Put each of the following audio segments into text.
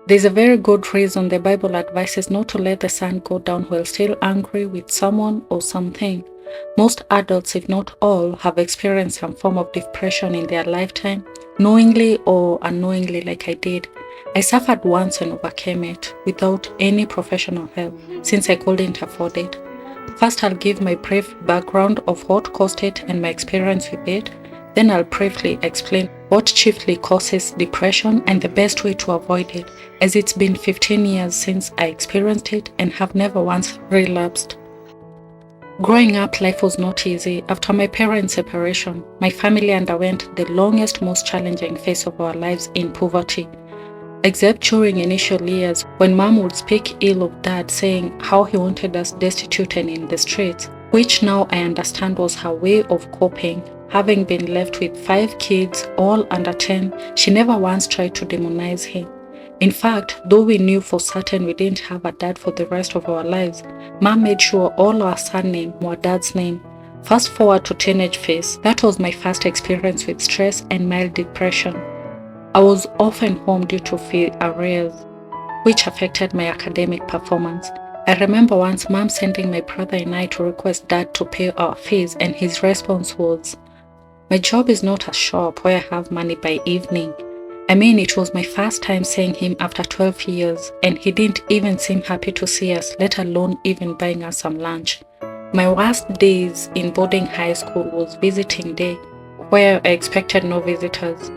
There's a very good reason the Bible advises not to let the sun go down while still angry with someone or something. Most adults, if not all, have experienced some form of depression in their lifetime, knowingly or unknowingly, like I did. I suffered once and overcame it without any professional help since I couldn't afford it. First, I'll give my brief background of what caused it and my experience with it. Then I'll briefly explain what chiefly causes depression and the best way to avoid it, as it's been 15 years since I experienced it and have never once relapsed. Growing up, life was not easy. After my parents' separation, my family underwent the longest, most challenging phase of our lives in poverty. Except during initial years, when mom would speak ill of dad, saying how he wanted us destitute and in the streets, which now I understand was her way of coping. Having been left with 5 kids, all under 10, she never once tried to demonize him. In fact, though we knew for certain we didn't have a dad for the rest of our lives, mom made sure all our surnames were dad's name. Fast forward to teenage phase, that was my first experience with stress and mild depression. I was often home due to fee arrears, which affected my academic performance. I remember once mom sending my brother and I to request dad to pay our fees, and his response was, "My job is not a shop where I have money by evening." I mean, it was my first time seeing him after 12 years, and he didn't even seem happy to see us, let alone even buying us some lunch. My worst days in boarding high school was visiting day, where I expected no visitors.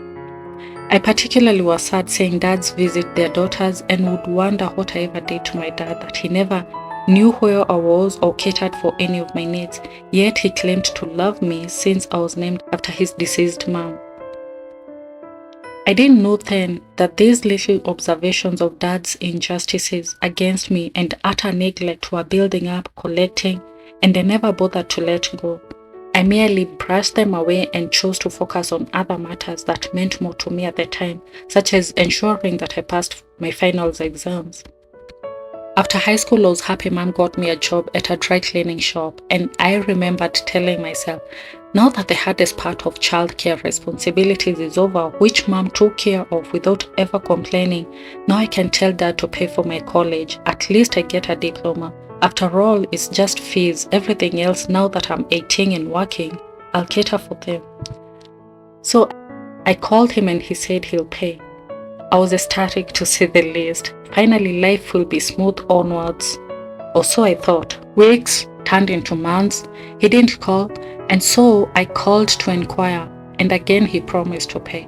I particularly was sad seeing dads visit their daughters and would wonder what I ever did to my dad, that he never knew where I was or catered for any of my needs, yet he claimed to love me since I was named after his deceased mom. I didn't know then that these little observations of dad's injustices against me and utter neglect were building up, collecting, and I never bothered to let go. I merely brushed them away and chose to focus on other matters that meant more to me at the time, such as ensuring that I passed my finals exams. After high school, I was happy mom got me a job at a dry cleaning shop, and I remembered telling myself, now that the hardest part of childcare responsibilities is over, which mom took care of without ever complaining, now I can tell dad to pay for my college. At least I get a diploma. After all, it's just fees. Everything else, now that I'm 18 and working, I'll cater for them. So I called him and he said he'll pay. I was ecstatic to see the list. Finally, life will be smooth onwards. Or so I thought. Weeks turned into months. He didn't call, and so I called to inquire, and again he promised to pay.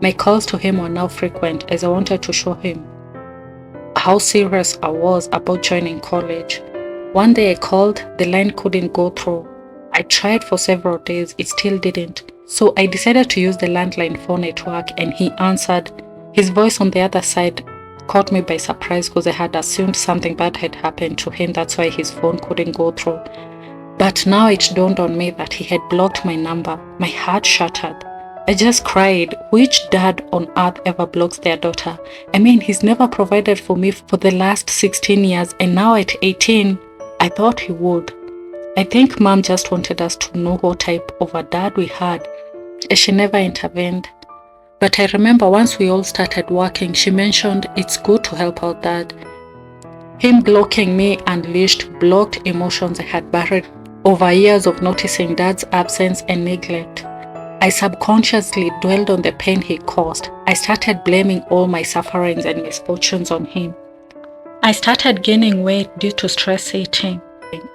My calls to him were now frequent, as I wanted to show him how serious I was about joining college. One day I called, the line couldn't go through. I tried for several days, it still didn't. So I decided to use the landline phone network, and he answered. His voice on the other side caught me by surprise because I had assumed something bad had happened to him. That's why his phone couldn't go through. But now it dawned on me that he had blocked my number. My heart shattered. I just cried. Which dad on earth ever blocks their daughter? I mean, he's never provided for me for the last 16 years, and now at 18, I thought he would. I think mom just wanted us to know what type of a dad we had, as she never intervened. But I remember once we all started working, she mentioned it's good to help out dad. Him blocking me unleashed blocked emotions I had buried over years of noticing dad's absence and neglect. I subconsciously dwelled on the pain he caused. I started blaming all my sufferings and misfortunes on him. I started gaining weight due to stress eating.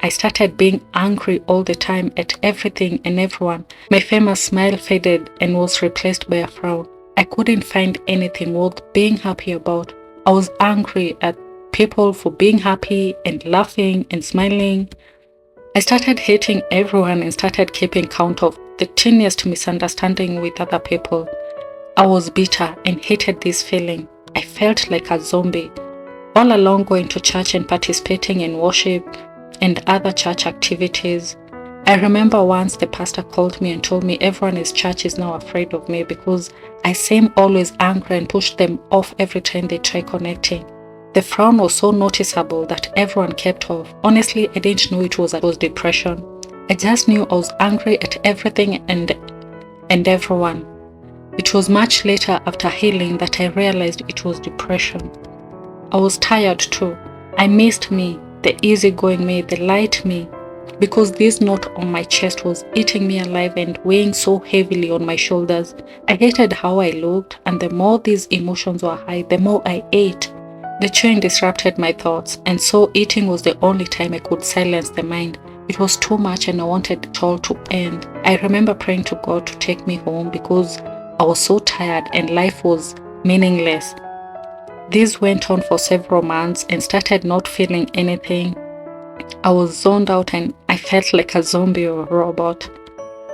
I started being angry all the time at everything and everyone. My famous smile faded and was replaced by a frown. I couldn't find anything worth being happy about. I was angry at people for being happy and laughing and smiling. I started hating everyone and started keeping count of the tiniest misunderstanding with other people. I was bitter and hated this feeling. I felt like a zombie. All along going to church and participating in worship and other church activities. I remember once the pastor called me and told me everyone in church is now afraid of me because I seem always angry and push them off every time they try connecting. The frown was so noticeable that everyone kept off. Honestly, I didn't know it was depression. I just knew I was angry at everything and everyone. It was much later after healing that I realized it was depression. I was tired too. I missed me, the easygoing me, the light me, because this knot on my chest was eating me alive and weighing so heavily on my shoulders. I hated how I looked, and the more these emotions were high, the more I ate. The chewing disrupted my thoughts, and so eating was the only time I could silence the mind. It was too much and I wanted it all to end. I remember praying to God to take me home because I was so tired and life was meaningless. This went on for several months and started not feeling anything. I was zoned out and I felt like a zombie or a robot.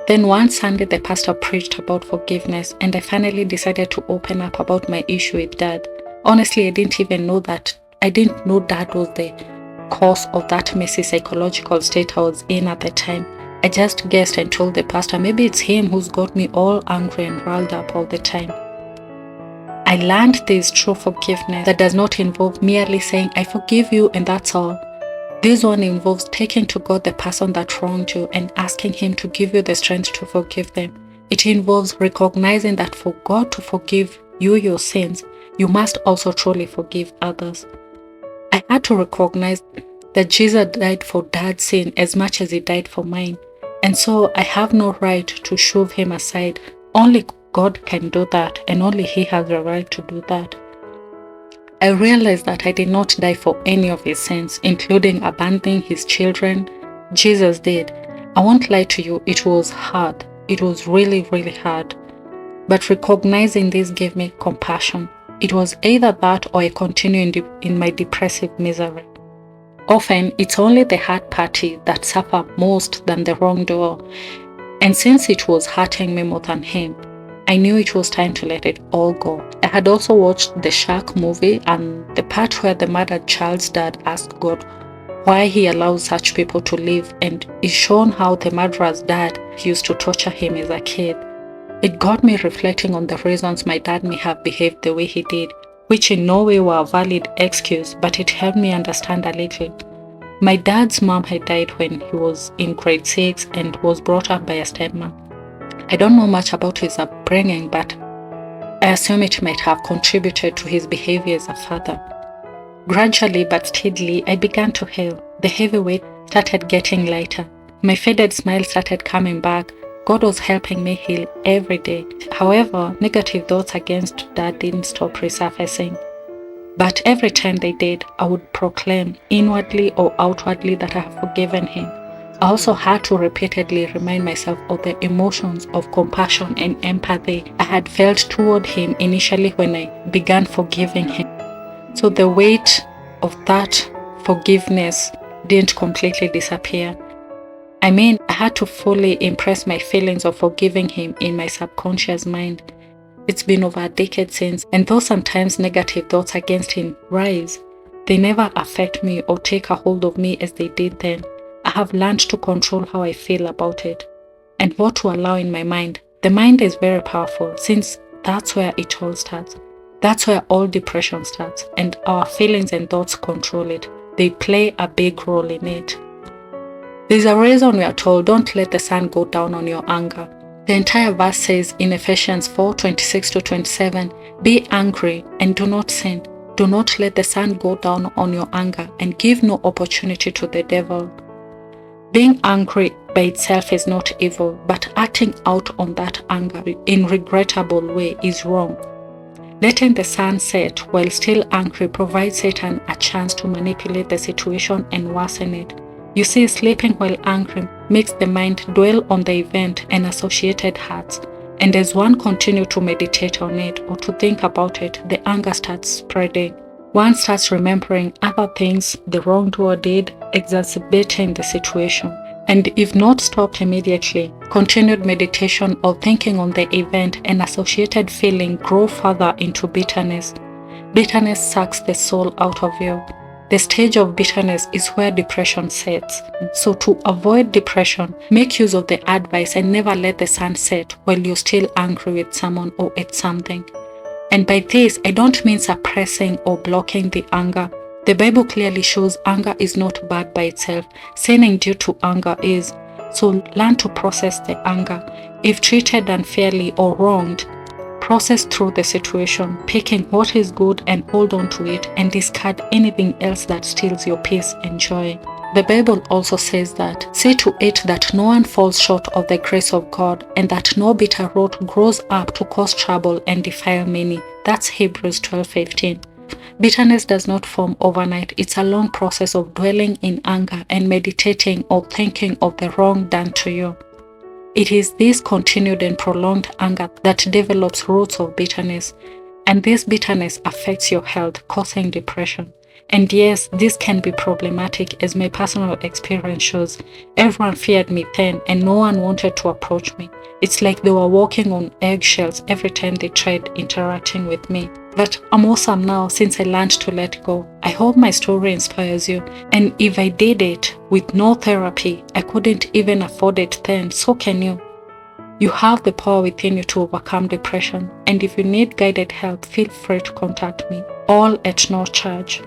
Then one Sunday the pastor preached about forgiveness and I finally decided to open up about my issue with Dad. Honestly, I didn't know Dad was the cause of that messy psychological state I was in at the time. I just guessed and told the pastor maybe it's him who's got me all angry and riled up all the time. I learned there is true forgiveness that does not involve merely saying I forgive you and that's all. This one involves taking to God the person that wronged you and asking Him to give you the strength to forgive them. It involves recognizing that for God to forgive you your sins, you must also truly forgive others. I had to recognize that Jesus died for Dad's sin as much as He died for mine. And so I have no right to shove Him aside. Only God can do that, and only He has the right to do that. I realized that I did not die for any of His sins, including abandoning His children. Jesus did. I won't lie to you, it was hard. It was really, really hard. But recognizing this gave me compassion. It was either that or I continue in my depressive misery. Often, it's only the hurt party that suffer most than the wrongdoer. And since it was hurting me more than him, I knew it was time to let it all go. I had also watched the Shark movie and the part where the murdered child's dad asked God why He allows such people to live, and is shown how the murderer's dad used to torture him as a kid. It got me reflecting on the reasons my dad may have behaved the way he did, which in no way were a valid excuse, but it helped me understand a little. My dad's mom had died when he was in grade 6 and was brought up by a stepmom. I don't know much about his upbringing, but I assume it might have contributed to his behavior as a father. Gradually but steadily, I began to heal. The heavy weight started getting lighter. My faded smile started coming back. God was helping me heal every day. However, negative thoughts against Dad didn't stop resurfacing. But every time they did, I would proclaim inwardly or outwardly that I have forgiven him. I also had to repeatedly remind myself of the emotions of compassion and empathy I had felt toward him initially when I began forgiving him. So the weight of that forgiveness didn't completely disappear. I had to fully impress my feelings of forgiving him in my subconscious mind. It's been over a decade since, and though sometimes negative thoughts against him rise, they never affect me or take a hold of me as they did then. I have learned to control how I feel about it and what to allow in my mind. The mind is very powerful since that's where it all starts. That's where all depression starts, and our feelings and thoughts control it. They play a big role in it. There's a reason we are told, don't let the sun go down on your anger. The entire verse says in Ephesians 4:26-27, be angry and do not sin. Do not let the sun go down on your anger and give no opportunity to the devil. Being angry by itself is not evil, but acting out on that anger in a regrettable way is wrong. Letting the sun set while still angry provides Satan a chance to manipulate the situation and worsen it. You see, sleeping while angry makes the mind dwell on the event and associated hurts, and as one continues to meditate on it or to think about it, the anger starts spreading. One starts remembering other things the wrongdoer did, exacerbating the situation. And if not stopped immediately, continued meditation or thinking on the event and associated feeling grow further into bitterness. Bitterness sucks the soul out of you. The stage of bitterness is where depression sets. So to avoid depression, make use of the advice and never let the sun set while you're still angry with someone or at something. And by this, I don't mean suppressing or blocking the anger. The Bible clearly shows anger is not bad by itself. Sinning due to anger is. So learn to process the anger. If treated unfairly or wronged, Process through the situation, picking what is good and hold on to it, and discard anything else that steals your peace and joy. The Bible also says that, see to it that no one falls short of the grace of God, and that no bitter root grows up to cause trouble and defile many. That's Hebrews 12:15. Bitterness does not form overnight. It's a long process of dwelling in anger and meditating or thinking of the wrong done to you. It is this continued and prolonged anger that develops roots of bitterness, and this bitterness affects your health, causing depression. And yes, this can be problematic, as my personal experience shows. Everyone feared me then, and no one wanted to approach me. It's like they were walking on eggshells every time they tried interacting with me. But I'm awesome now since I learned to let go. I hope my story inspires you. And if I did it with no therapy, I couldn't even afford it then, so can you. You have the power within you to overcome depression. And if you need guided help, feel free to contact me, all at no charge.